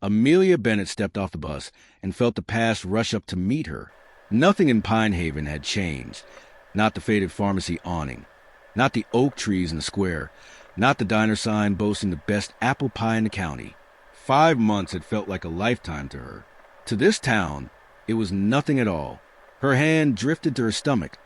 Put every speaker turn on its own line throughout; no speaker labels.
Amelia Bennett stepped off the bus and felt the past rush up to meet her. Nothing in Pinehaven had changed. Not the faded pharmacy awning. Not the oak trees in the square. Not the diner sign boasting the best apple pie in the county. 5 months had felt like a lifetime to her. To this town, it was nothing at all. Her hand drifted to her stomach,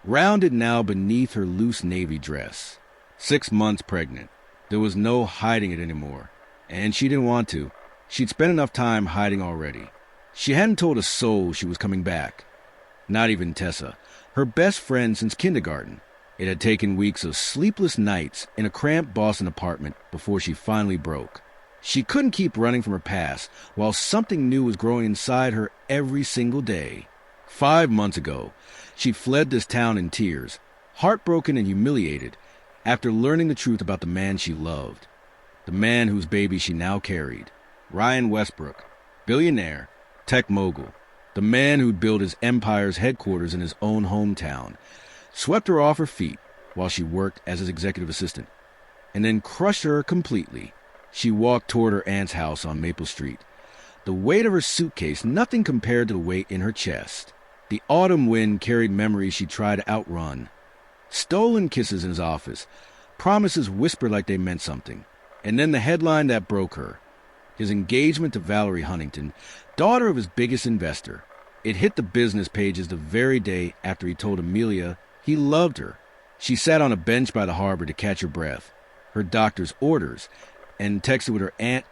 rounded now beneath her loose navy dress. 6 months pregnant. There was no hiding it anymore. And she didn't want to. She'd spent enough time hiding already. She hadn't told a soul she was coming back. Not even Tessa, her best friend since kindergarten. It had taken weeks of sleepless nights in a cramped Boston apartment before she finally broke. She couldn't keep running from her past while something new was growing inside her every single day. 5 months ago, she fled this town in tears, heartbroken and humiliated, after learning the truth about the man she loved. The man whose baby she now carried. Ryan Westbrook, billionaire, tech mogul. The man who'd built his empire's headquarters in his own hometown, swept her off her feet while she worked as his executive assistant, and then crushed her completely. She walked toward her aunt's house on Maple Street. The weight of her suitcase, nothing compared to the weight in her chest. The autumn wind carried memories she tried to outrun. Stolen kisses in his office, promises whispered like they meant something, and then the headline that broke her. His engagement to Valerie Huntington, daughter of his biggest investor. It hit the business pages the very day after he told Amelia he loved her. She sat on a bench by the harbor to catch her breath, her doctor's orders, and texted with her aunt,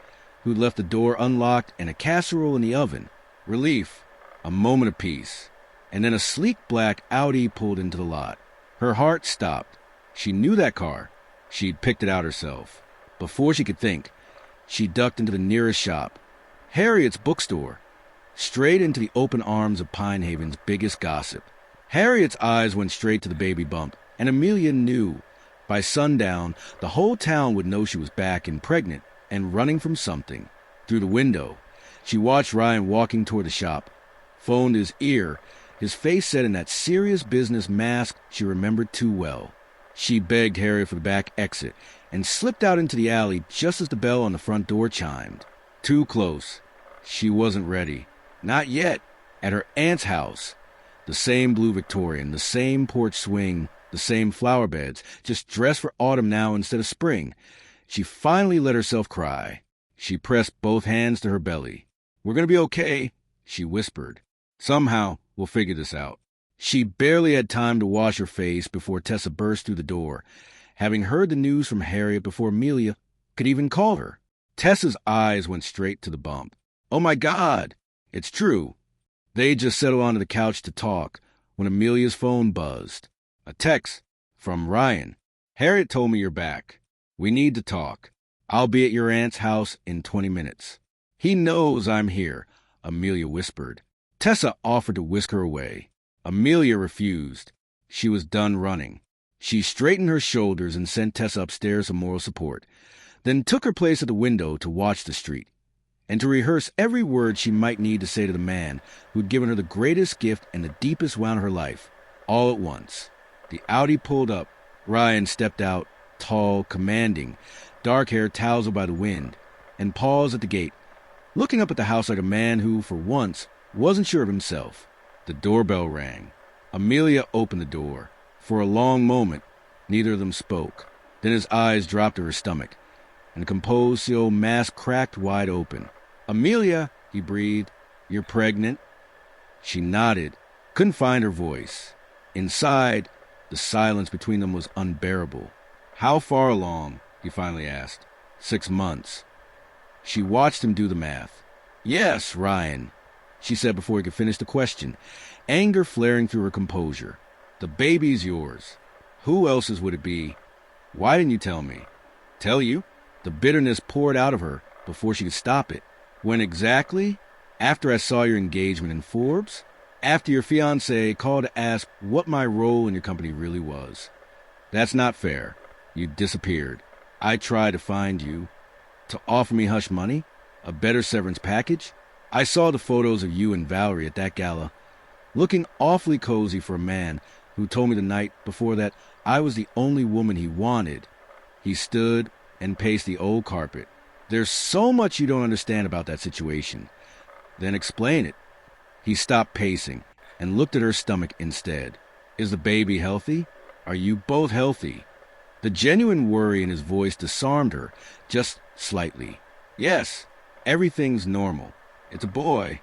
who'd left the door unlocked and a casserole in the oven. Relief, a moment of peace, and then a sleek black Audi pulled into the lot. Her heart stopped. She knew that car. She'd picked it out herself. Before she could think, she ducked into the nearest shop, Harriet's bookstore, straight into the open arms of Pinehaven's biggest gossip. Harriet's eyes went straight to the baby bump, and Amelia knew. By sundown, the whole town would know she was back and pregnant and running from something. Through the window, she watched Ryan walking toward the shop, phoned his ear, his face set in that serious business mask she remembered too well. She begged Harriet for the back exit and slipped out into the alley just as the bell on the front door chimed. Too close. She wasn't ready. Not yet. At her aunt's house. The same blue Victorian, the same porch swing, the same flower beds, just dressed for autumn now instead of spring. She finally let herself cry. She pressed both hands to her belly. "We're going to be okay," she whispered. "Somehow, we'll figure this out." She barely had time to wash her face before Tessa burst through the door, having heard the news from Harriet before Amelia could even call her. Tessa's eyes went straight to the bump. "Oh my God! It's true." They just settled onto the couch to talk when Amelia's phone buzzed. A text from Ryan. "Harriet told me you're back. We need to talk. I'll be at your aunt's house in 20 minutes. "He knows I'm here," Amelia whispered. Tessa offered to whisk her away. Amelia refused. She was done running. She straightened her shoulders and sent Tessa upstairs for moral support, then took her place at the window to watch the street, and to rehearse every word she might need to say to the man who'd given her the greatest gift and the deepest wound of her life, all at once. The Audi pulled up. Ryan stepped out, tall, commanding, dark hair tousled by the wind, and paused at the gate, looking up at the house like a man who, for once, wasn't sure of himself. The doorbell rang. Amelia opened the door. For a long moment, neither of them spoke. Then his eyes dropped to her stomach, and the composed seal mask cracked wide open. "Amelia," he breathed, "you're pregnant?" She nodded, couldn't find her voice. Inside, the silence between them was unbearable. "How far along?" he finally asked. 6 months. She watched him do the math. "Yes, Ryan," she said before he could finish the question, anger flaring through her composure. "The baby's yours. Who else's would it be? Why didn't you tell me?" "Tell you?" The bitterness poured out of her before she could stop it. "When exactly?" "After I saw your engagement in Forbes? After your fiancé called to ask what my role in your company really was. That's not fair. You disappeared. I tried to find you. To offer me hush money? A better severance package? I saw the photos of you and Valerie at that gala, looking awfully cozy for a man who told me the night before that I was the only woman he wanted." He stood and paced the old carpet, There's so much you don't understand about that situation. Then explain it. He stopped pacing and looked at her stomach instead. Is the baby healthy? Are you both healthy? The genuine worry in his voice disarmed her, just slightly. Yes, everything's normal. It's a boy.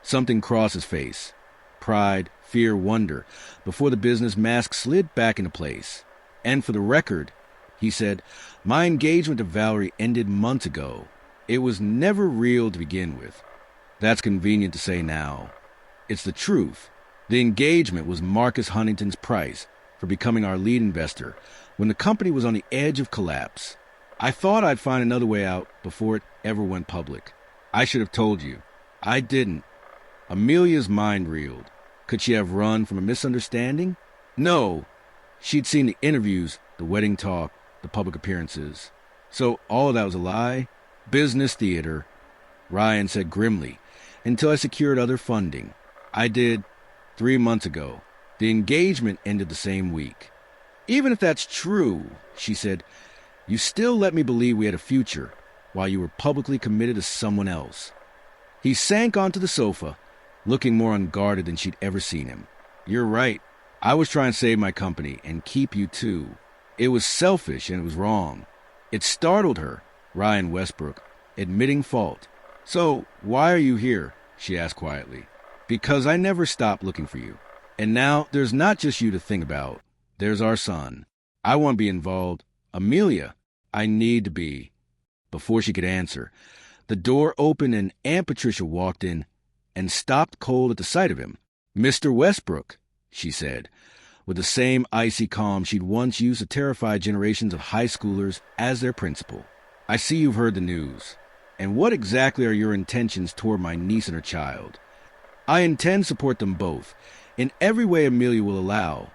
Something crossed his face. Pride, fear, wonder, before the business mask slid back into place. And for the record, he said, my engagement to Valerie ended months ago. It was never real to begin with. That's convenient to say now. It's the truth. The engagement was Marcus Huntington's price for becoming our lead investor when the company was on the edge of collapse. I thought I'd find another way out before it ever went public. I should have told you. I didn't. Amelia's mind reeled. Could she have run from a misunderstanding? No. She'd seen the interviews, the wedding talk, the public appearances. So all of that was a lie? Business theater, Ryan said grimly, until I secured other funding. I did 3 months ago. The engagement ended the same week. Even if that's true, she said, you still let me believe we had a future while you were publicly committed to someone else. He sank onto the sofa, looking more unguarded than she'd ever seen him. You're right. I was trying to save my company and keep you too. It was selfish and it was wrong. It startled her, Ryan Westbrook, admitting fault. So, why are you here? She asked quietly. Because I never stopped looking for you. And now there's not just you to think about. There's our son. I want to be involved. Amelia, I need to be. Before she could answer, the door opened and Aunt Patricia walked in and stopped cold at the sight of him. Mr. Westbrook, she said, with the same icy calm she'd once used to terrify generations of high schoolers as their principal. I see you've heard the news. And what exactly are your intentions toward my niece and her child? I intend to support them both, in every way Amelia will allow,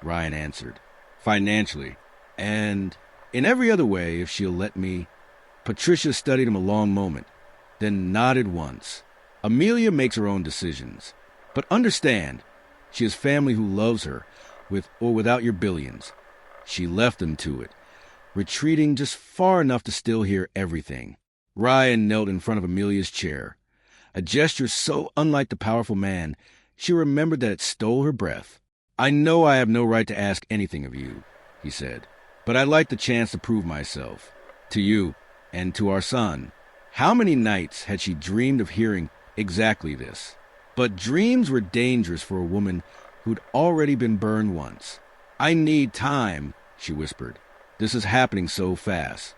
Ryan answered. Financially, and in every other way if she'll let me. Patricia studied him a long moment, then nodded once. Amelia makes her own decisions. But understand, she has family who loves her, with or without your billions. She left them to it, retreating just far enough to still hear everything. Ryan knelt in front of Amelia's chair, a gesture so unlike the powerful man, she remembered that it stole her breath. I know I have no right to ask anything of you, he said, but I'd like the chance to prove myself. To you, and to our son. How many nights had she dreamed of hearing exactly this? But dreams were dangerous for a woman who'd already been burned once. I need time, she whispered. This is happening so fast.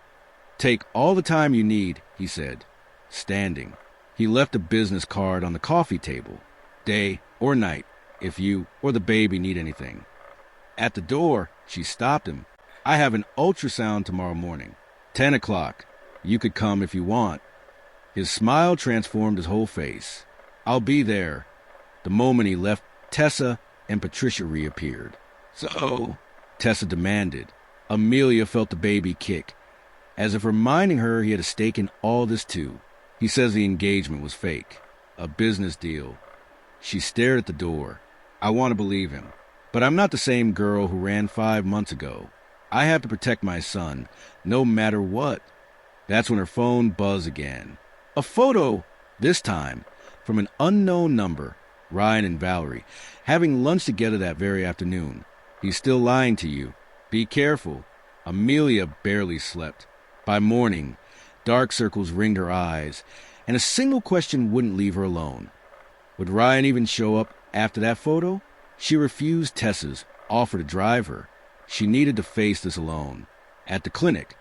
Take all the time you need, he said, standing. He left a business card on the coffee table. Day or night, if you or the baby need anything. At the door, she stopped him. I have an ultrasound tomorrow morning. 10 o'clock. You could come if you want. His smile transformed his whole face. I'll be there. The moment he left, Tessa and Patricia reappeared. So, Tessa demanded. Amelia felt the baby kick, as if reminding her he had a stake in all this too. He says the engagement was fake. A business deal. She stared at the door. I want to believe him. But I'm not the same girl who ran 5 months ago. I have to protect my son, no matter what. That's when her phone buzzed again. A photo, this time, from an unknown number, Ryan and Valerie, having lunch together that very afternoon. He's still lying to you. Be careful. Amelia barely slept. By morning, dark circles ringed her eyes, and a single question wouldn't leave her alone. Would Ryan even show up after that photo? She refused Tessa's offer to drive her. She needed to face this alone. At the clinic,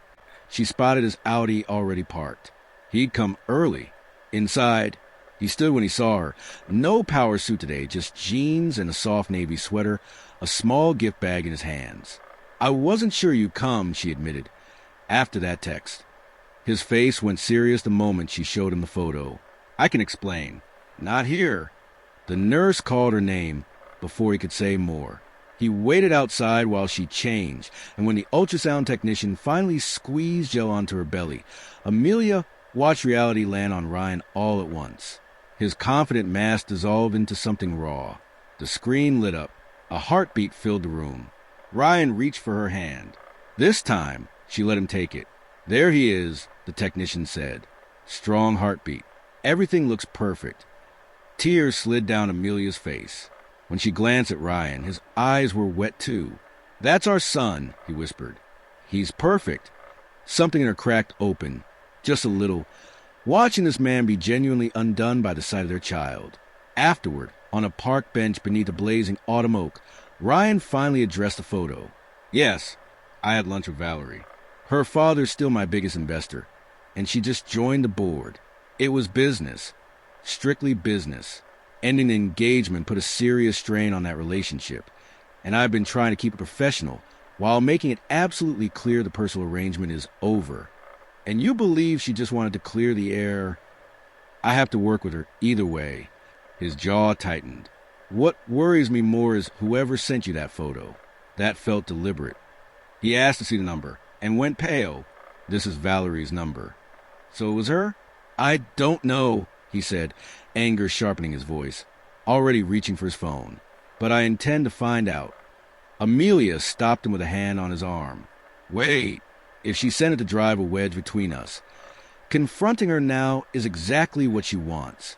she spotted his Audi already parked. He'd come early. Inside, he stood when he saw her. No power suit today, just jeans and a soft navy sweater, a small gift bag in his hands. I wasn't sure you'd come, she admitted, after that text. His face went serious the moment she showed him the photo. I can explain. Not here. The nurse called her name before he could say more. He waited outside while she changed, and when the ultrasound technician finally squeezed gel onto her belly, Amelia watched reality land on Ryan all at once. His confident mask dissolved into something raw. The screen lit up. A heartbeat filled the room. Ryan reached for her hand. This time, she let him take it. There he is, the technician said. Strong heartbeat. Everything looks perfect. Tears slid down Amelia's face. When she glanced at Ryan, his eyes were wet too. That's our son, he whispered. He's perfect. Something in her cracked open, just a little, watching this man be genuinely undone by the sight of their child. Afterward, on a park bench beneath a blazing autumn oak, Ryan finally addressed the photo. Yes, I had lunch with Valerie. Her father's still my biggest investor, and she just joined the board. It was business, strictly business. Ending the engagement put a serious strain on that relationship, and I've been trying to keep it professional while making it absolutely clear the personal arrangement is over. And you believe she just wanted to clear the air? I have to work with her either way. His jaw tightened. What worries me more is whoever sent you that photo. That felt deliberate. He asked to see the number and went pale. This is Valerie's number. So it was her? I don't know, he said, anger sharpening his voice, already reaching for his phone. But I intend to find out. Amelia stopped him with a hand on his arm. Wait, if she sent it to drive a wedge between us. Confronting her now is exactly what she wants.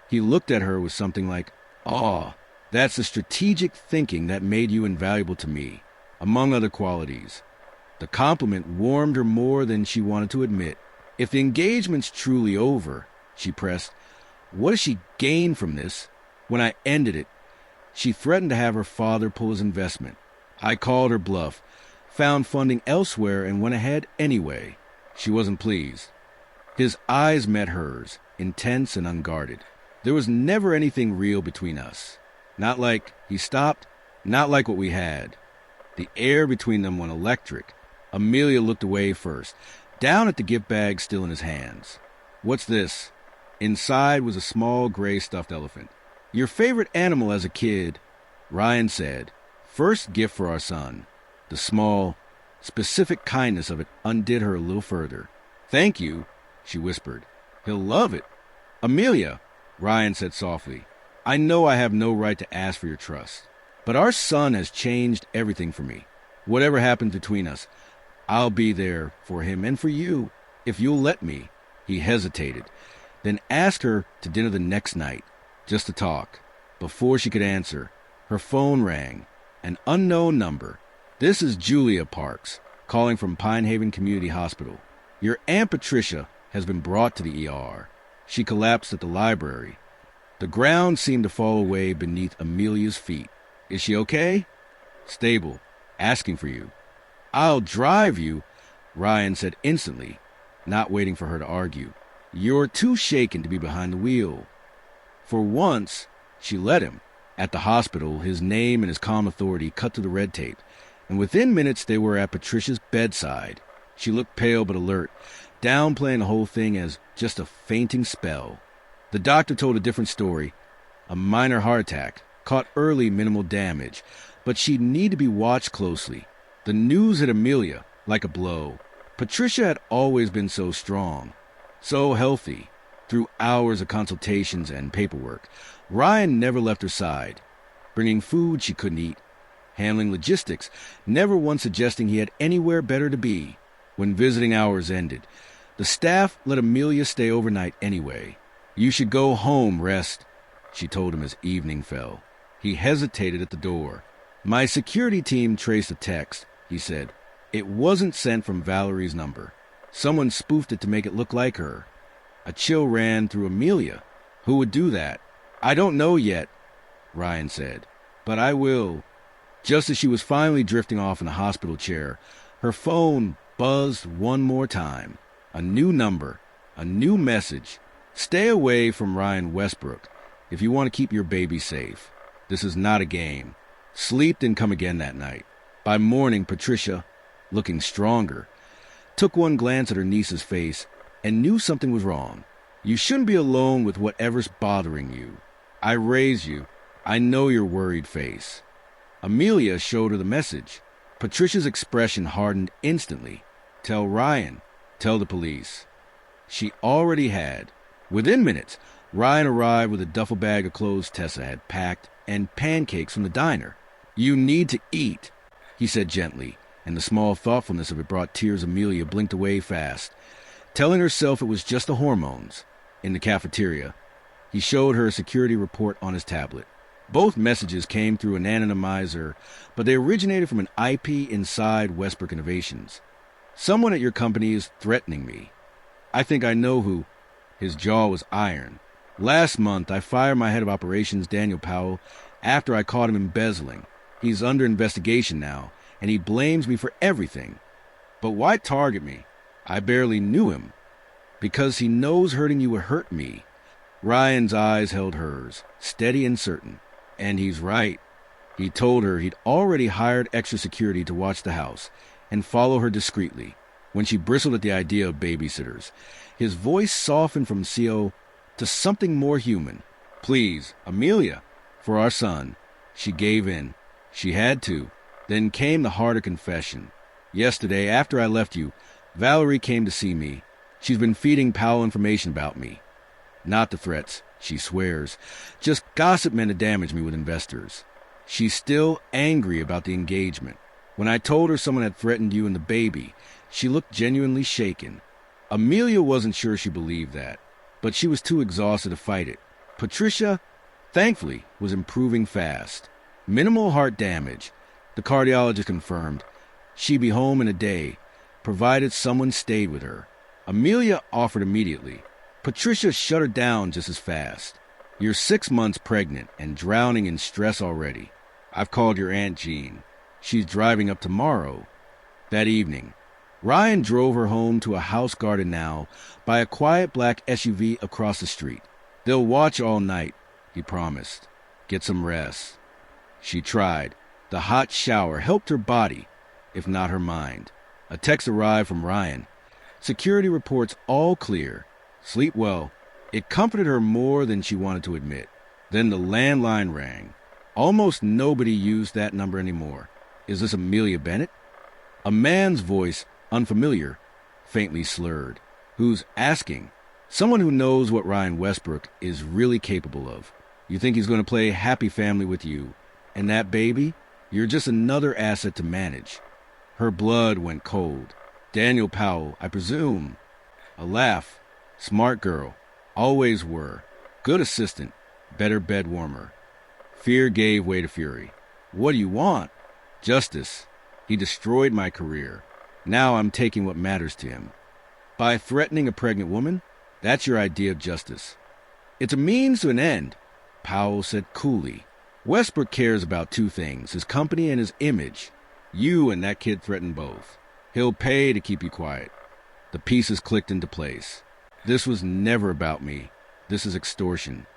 He looked at her with something like, awe. That's the strategic thinking that made you invaluable to me, among other qualities. The compliment warmed her more than she wanted to admit. If the engagement's truly over, she pressed, what does she gain from this? When I ended it, she threatened to have her father pull his investment. I called her bluff, found funding elsewhere, and went ahead anyway. She wasn't pleased. His eyes met hers, intense and unguarded. There was never anything real between us. Not like, he stopped, not like what we had. The air between them went electric. Amelia looked away first, down at the gift bag still in his hands. What's this? Inside was a small gray stuffed elephant. Your favorite animal as a kid, Ryan said. First gift for our son. The small, specific kindness of it undid her a little further. Thank you, she whispered. He'll love it. Amelia, Ryan said softly, I know I have no right to ask for your trust, but our son has changed everything for me. Whatever happens between us, I'll be there for him and for you, if you'll let me. He hesitated, then asked her to dinner the next night, just to talk. Before she could answer, her phone rang. An unknown number. This is Julia Parks, calling from Pinehaven Community Hospital. Your Aunt Patricia has been brought to the ER. She collapsed at the library. The ground seemed to fall away beneath Amelia's feet. Is she okay? Stable. Asking for you. I'll drive you, Ryan said instantly, not waiting for her to argue. You're too shaken to be behind the wheel. For once, she let him. At the hospital, his name and his calm authority cut through the red tape, and within minutes they were at Patricia's bedside. She looked pale but alert, downplaying the whole thing as just a fainting spell. The doctor told a different story. A minor heart attack, caught early, minimal damage, but she'd need to be watched closely. The news hit Amelia like a blow. Patricia had always been so strong, so healthy. Through hours of consultations and paperwork, Ryan never left her side, bringing food she couldn't eat, handling logistics, never once suggesting he had anywhere better to be. When visiting hours ended, the staff let Amelia stay overnight anyway. You should go home, rest, she told him as evening fell. He hesitated at the door. My security team traced a text, he said. It wasn't sent from Valerie's number. Someone spoofed it to make it look like her. A chill ran through Amelia. Who would do that? I don't know yet, Ryan said, but I will. Just as she was finally drifting off in the hospital chair, her phone buzzed one more time. A new number, a new message. Stay away from Ryan Westbrook if you want to keep your baby safe. This is not a game. Sleep didn't come again that night. By morning, Patricia, looking stronger, took one glance at her niece's face and knew something was wrong. You shouldn't be alone with whatever's bothering you. I raised you. I know your worried face. Amelia showed her the message. Patricia's expression hardened instantly. Tell Ryan. Tell the police. She already had. Within minutes, Ryan arrived with a duffel bag of clothes Tessa had packed and pancakes from the diner. You need to eat, he said gently, and the small thoughtfulness of it brought tears Amelia blinked away fast, telling herself it was just the hormones. In the cafeteria, he showed her a security report on his tablet. Both messages came through an anonymizer, but they originated from an IP inside Westbrook Innovations. Someone at your company is threatening me. I think I know who. His jaw was iron. Last month, I fired my head of operations, Daniel Powell, after I caught him embezzling. He's under investigation now, and he blames me for everything. But why target me? I barely knew him. Because he knows hurting you would hurt me. Ryan's eyes held hers, steady and certain. And he's right. He told her he'd already hired extra security to watch the house and follow her discreetly. When she bristled at the idea of babysitters, his voice softened from CO to something more human. Please, Amelia, for our son. She gave in. She had to. Then came the harder confession. Yesterday, after I left you, Valerie came to see me. She's been feeding Powell information about me. Not the threats, she swears. Just gossip meant to damage me with investors. She's still angry about the engagement. When I told her someone had threatened you and the baby, she looked genuinely shaken. Amelia wasn't sure she believed that, but she was too exhausted to fight it. Patricia, thankfully, was improving fast. Minimal heart damage, the cardiologist confirmed. She'd be home in a day, provided someone stayed with her. Amelia offered immediately. Patricia shut her down just as fast. You're 6 months pregnant and drowning in stress already. I've called your Aunt Jean. She's driving up tomorrow. That evening, Ryan drove her home to a house guarded now by a quiet black SUV across the street. They'll watch all night, he promised. Get some rest. She tried. The hot shower helped her body, if not her mind. A text arrived from Ryan. Security reports all clear. Sleep well. It comforted her more than she wanted to admit. Then the landline rang. Almost nobody used that number anymore. Is this Amelia Bennett? A man's voice, unfamiliar, faintly slurred. Who's asking? Someone who knows what Ryan Westbrook is really capable of. You think he's going to play happy family with you. And that baby? You're just another asset to manage. Her blood went cold. Daniel Powell, I presume. A laugh. Smart girl. Always were. Good assistant. Better bed warmer. Fear gave way to fury. What do you want? Justice. He destroyed my career. Now I'm taking what matters to him. By threatening a pregnant woman? That's your idea of justice. It's a means to an end, Powell said coolly. Westbrook cares about two things, his company and his image. You and that kid threaten both. He'll pay to keep you quiet. The pieces clicked into place. This was never about me. This is extortion.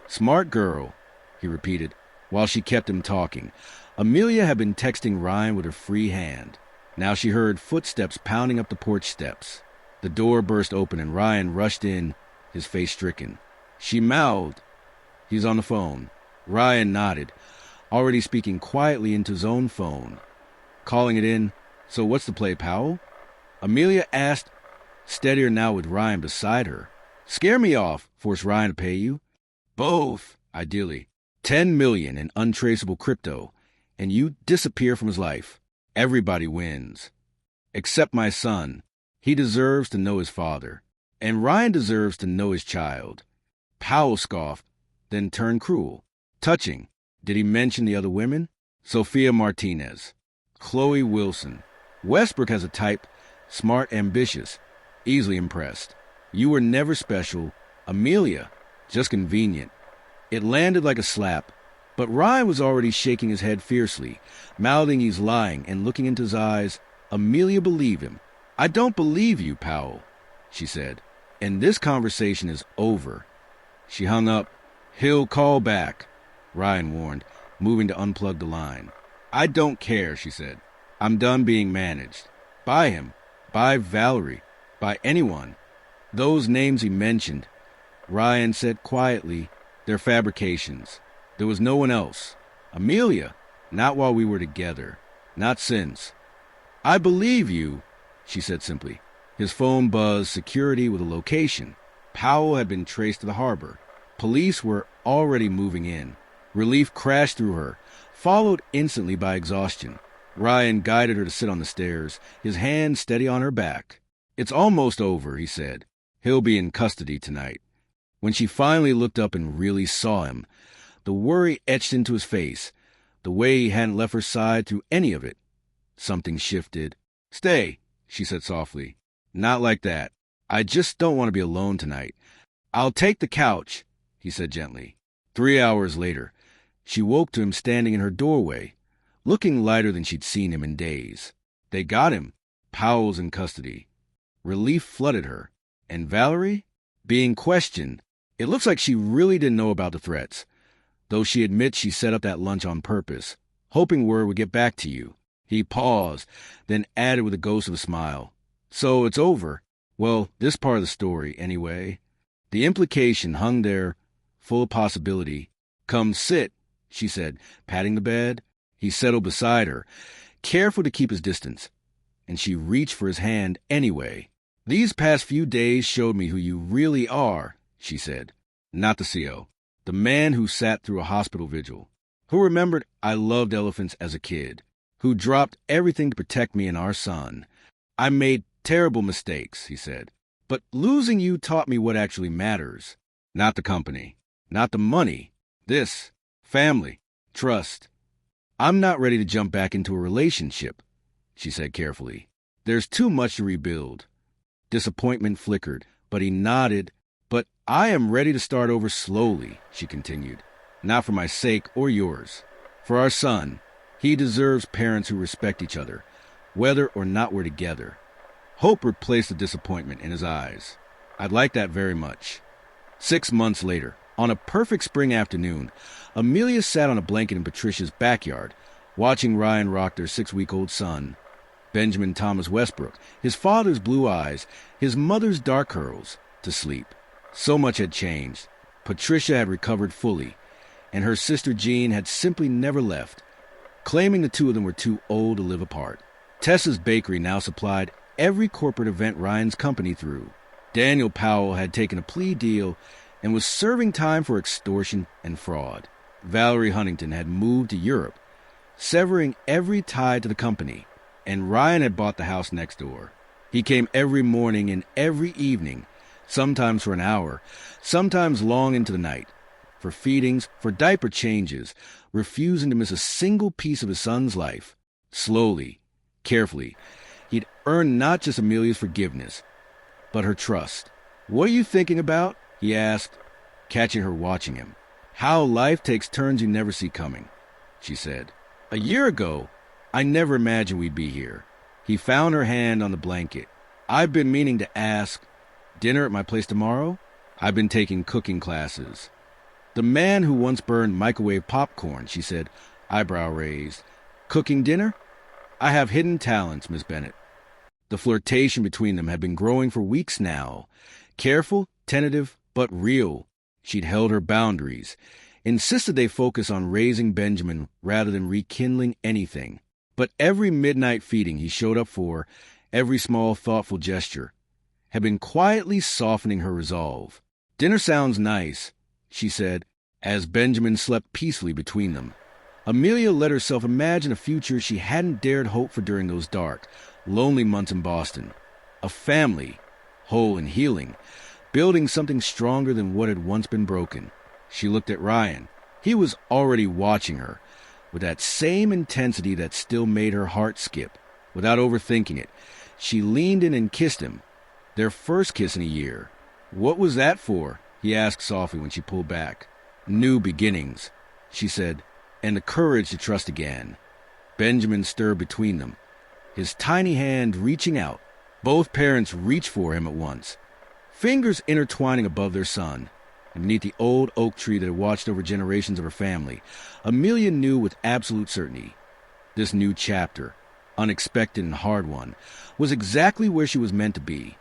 Smart girl, he repeated, while she kept him talking. Amelia had been texting Ryan with her free hand. Now she heard footsteps pounding up the porch steps. The door burst open and Ryan rushed in, his face stricken. She mouthed, "He's on the phone." Ryan nodded, already speaking quietly into his own phone. Calling it in, "So what's the play, Powell?" Amelia asked, steadier now with Ryan beside her. "Scare me off, force Ryan to pay you." "Both, ideally. 10 million in untraceable crypto, and you disappear from his life. Everybody wins. Except my son. He deserves to know his father. And Ryan deserves to know his child." Powell scoffed, then turned cruel. "Touching. Did he mention the other women?" Sophia Martinez. Chloe Wilson. Westbrook has a type, smart, ambitious, easily impressed. You were never special. Amelia, just convenient. It landed like a slap, but Ryan was already shaking his head fiercely, mouthing he's lying and looking into his eyes. Amelia believed him. "I don't believe you, Powell," she said, "and this conversation is over." She hung up. "He'll call back," Ryan warned, moving to unplug the line. "I don't care," she said. "I'm done being managed. By him, by Valerie, by anyone. Those names he mentioned," Ryan said quietly, "they're fabrications. There was no one else. Amelia, not while we were together. Not since." "I believe you," she said simply. His phone buzzed security with a location. Powell had been traced to the harbor. Police were already moving in. Relief crashed through her, followed instantly by exhaustion. Ryan guided her to sit on the stairs, his hand steady on her back. "It's almost over," he said. "He'll be in custody tonight." When she finally looked up and really saw him, the worry etched into his face, the way he hadn't left her side through any of it. Something shifted. "Stay," she said softly. "Not like that. I just don't want to be alone tonight." "I'll take the couch," he said gently. 3 hours later, she woke to him standing in her doorway, looking lighter than she'd seen him in days. They got him. Powell's in custody. Relief flooded her. And Valerie? Being questioned. It looks like she really didn't know about the threats, though she admits she set up that lunch on purpose, hoping word would get back to you. He paused, then added with a ghost of a smile. "So it's over. Well, this part of the story, anyway." The implication hung there, full of possibility. "Come sit," she said, patting the bed. He settled beside her, careful to keep his distance, and she reached for his hand anyway. "These past few days showed me who you really are," she said. "Not the CO. The man who sat through a hospital vigil, who remembered I loved elephants as a kid, who dropped everything to protect me and our son. I made terrible mistakes," he said, "but losing you taught me what actually matters. Not the company, not the money. This, family, trust. I'm not ready to jump back into a relationship," she said carefully. "There's too much to rebuild." Disappointment flickered, but he nodded. "But I am ready to start over slowly," she continued. "Not for my sake or yours. For our son. He deserves parents who respect each other, whether or not we're together." Hope replaced the disappointment in his eyes. "I'd like that very much." 6 months later, on a perfect spring afternoon, Amelia sat on a blanket in Patricia's backyard, watching Ryan rock their 6-week-old son. Benjamin Thomas Westbrook, his father's blue eyes, his mother's dark curls, to sleep. So much had changed. Patricia had recovered fully, and her sister Jean had simply never left, claiming the two of them were too old to live apart. Tessa's bakery now supplied every corporate event Ryan's company threw. Daniel Powell had taken a plea deal and was serving time for extortion and fraud. Valerie Huntington had moved to Europe, severing every tie to the company, and Ryan had bought the house next door. He came every morning and every evening, sometimes for an hour, sometimes long into the night, for feedings, for diaper changes, refusing to miss a single piece of his son's life. Slowly, carefully, he'd earned not just Amelia's forgiveness, but her trust. "What are you thinking about?" he asked, catching her watching him. "How life takes turns you never see coming," she said. "A year ago, I never imagined we'd be here." He found her hand on the blanket. "I've been meaning to ask, dinner at my place tomorrow? I've been taking cooking classes." "The man who once burned microwave popcorn," she said, eyebrow raised. "Cooking dinner? I have hidden talents, Miss Bennett." The flirtation between them had been growing for weeks now. Careful, tentative, but real. She'd held her boundaries, insisted they focus on raising Benjamin rather than rekindling anything. But every midnight feeding he showed up for, every small, thoughtful gesture, had been quietly softening her resolve. "Dinner sounds nice," she said, as Benjamin slept peacefully between them. Amelia let herself imagine a future she hadn't dared hope for during those dark, lonely months in Boston. A family, whole and healing, building something stronger than what had once been broken. She looked at Ryan. He was already watching her, with that same intensity that still made her heart skip. Without overthinking it, she leaned in and kissed him. Their first kiss in a year. "What was that for?" he asked softly when she pulled back. "New beginnings," she said, "and the courage to trust again." Benjamin stirred between them, his tiny hand reaching out. Both parents reached for him at once, fingers intertwining above their son. And beneath the old oak tree that had watched over generations of her family, Amelia knew with absolute certainty this new chapter, unexpected and hard one, was exactly where she was meant to be.